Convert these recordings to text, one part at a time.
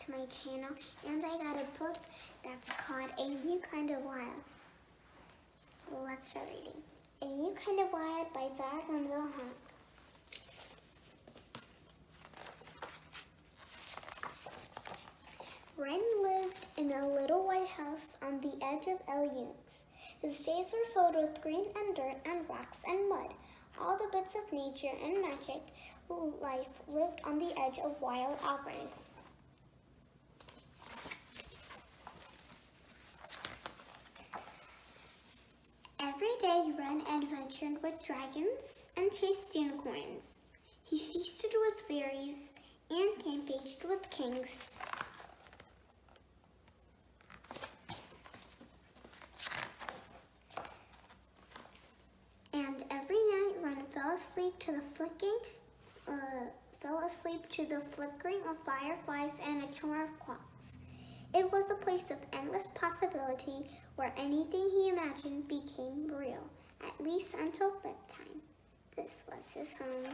to my channel, and I got a book that's called A New Kind of Wild. Let's start reading. A New Kind of Wild by Zara Gunville Hunt. Wren lived in a little white house on the edge of El Yunks. His days were filled with green and dirt and rocks and mud. All the bits of nature and magic life lived on the edge of wild hours. Every day Wren adventured with dragons and chased unicorns. He feasted with fairies and campaged with kings. And every night Wren fell asleep to the flickering of fireflies and a chorus of quacks. It was a place of endless possibility where anything he imagined became real, at least until bedtime. This was his home.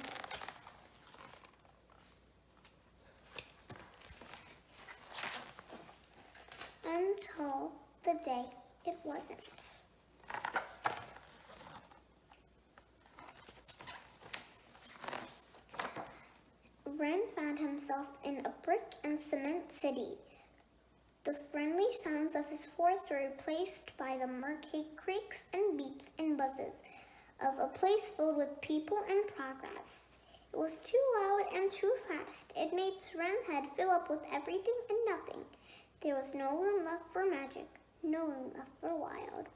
Until the day it wasn't. Wren found himself in a brick and cement city. The friendly sounds of his forest were replaced by the murky creaks and beeps and buzzes of a place filled with people and progress. It was too loud and too fast. It made Wren's head fill up with everything and nothing. There was no room left for magic, no room left for wild.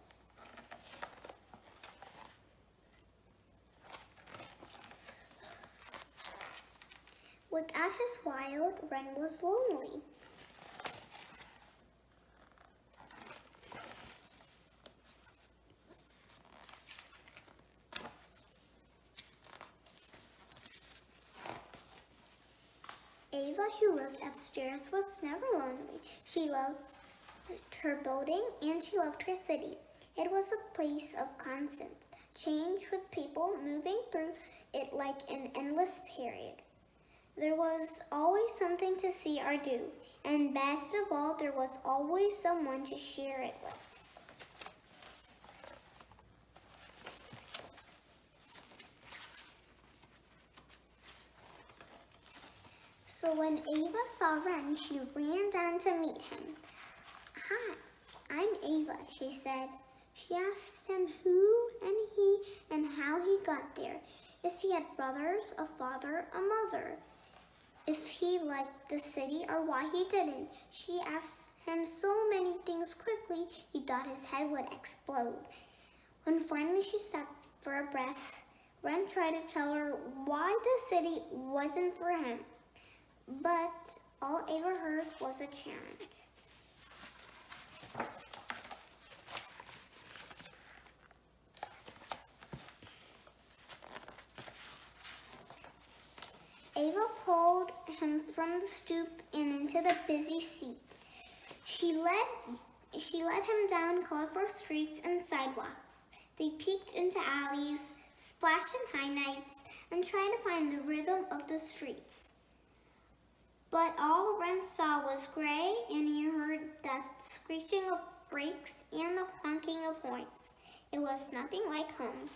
Without his wild, Wren was lonely. Ava, who lived upstairs, was never lonely. She loved her building and she loved her city. It was a place of constant change with people moving through it like an endless period. There was always something to see or do, and best of all, there was always someone to share it with. So when Ava saw Wren, she ran down to meet him. "Hi, I'm Ava," she said. She asked him who and how he got there, if he had brothers, a father, a mother, if he liked the city or why he didn't. She asked him so many things quickly, he thought his head would explode. When finally she stopped for a breath, Wren tried to tell her why the city wasn't for him. But all Ava heard was a challenge. Ava pulled him from the stoop and into the busy seat. She led him down colorful streets and sidewalks. They peeked into alleys, splashed in high nights, and tried to find the rhythm of the streets. But all Wren saw was gray, and he heard that screeching of brakes and the honking of horns. It was nothing like home.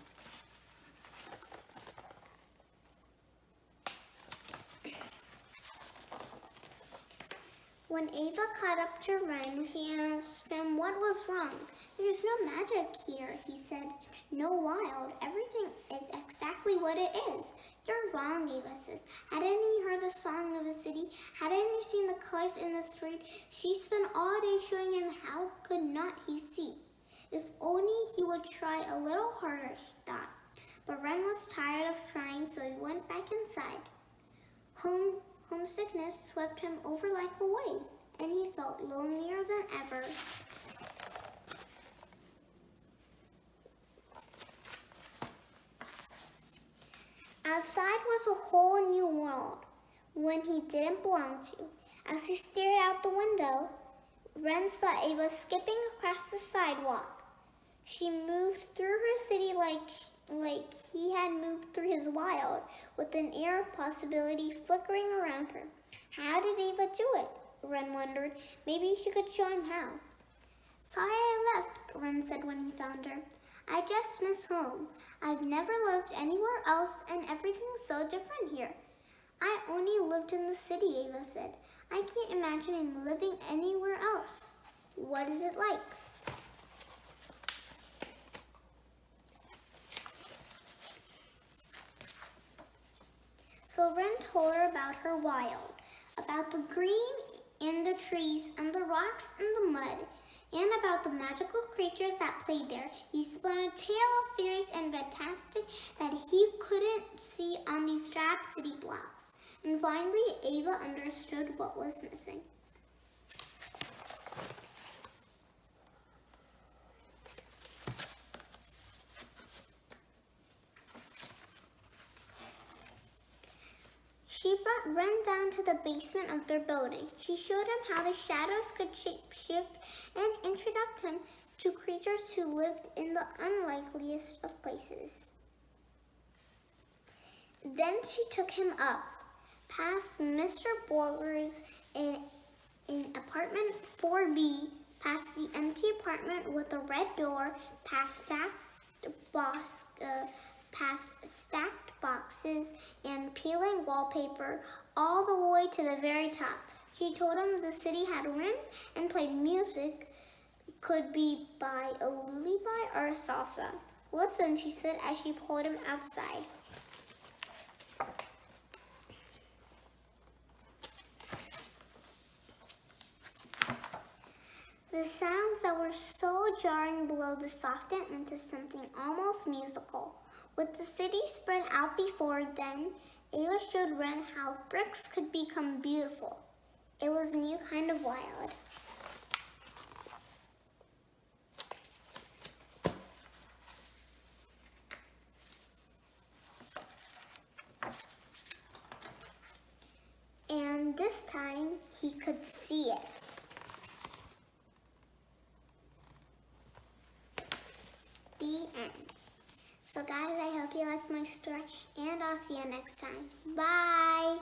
When Ava caught up to Wren, he asked him what was wrong. "There's no magic here," he said. "No wild. Everything is exactly what it is." "You're wrong," Ava says. "Hadn't he heard the song of the city? Hadn't he seen the colors in the street? She spent all day showing him. How could not he see? If only he would try a little harder," he thought. But Wren was tired of trying, so he went back inside. Homesickness swept him over like a wave, and he felt lonelier than ever. Outside was a whole new world, one he didn't belong to. As he stared out the window, Wren saw Ava skipping across the sidewalk. She moved through her city like he had moved through his wild, with an air of possibility flickering around her. How did Ava do it? Wren wondered. Maybe she could show him how. Sorry I left, Wren said when he found her. I just miss home. I've never lived anywhere else and everything's so different here. I only lived in the city, Ava said. I can't imagine living anywhere else. What is it like? So Wren told her about her wild, about the green in the trees and the rocks and the mud, and about the magical creatures that played there. He spun a tale of fairies and fantastic that he couldn't see on these strapped city blocks. And finally, Ava understood what was missing. She brought Wren down to the basement of their building. She showed him how the shadows could shape-shift and introduced him to creatures who lived in the unlikeliest of places. Then she took him up, past Mr. Borger's in apartment 4B, past the empty apartment with a red door, past stacked boxes and peeling wallpaper, all the way to the very top. She told him the city had rim and played music, could be by a lullaby or a salsa. Listen, she said as she pulled him outside. The sounds that were so jarring below the softened into something almost musical. With the city spread out before them, Ava showed Wren how bricks could become beautiful. It was a new kind of wild. And this time, he could see it. The end. So guys, I hope you liked my story, and I'll see you next time. Bye!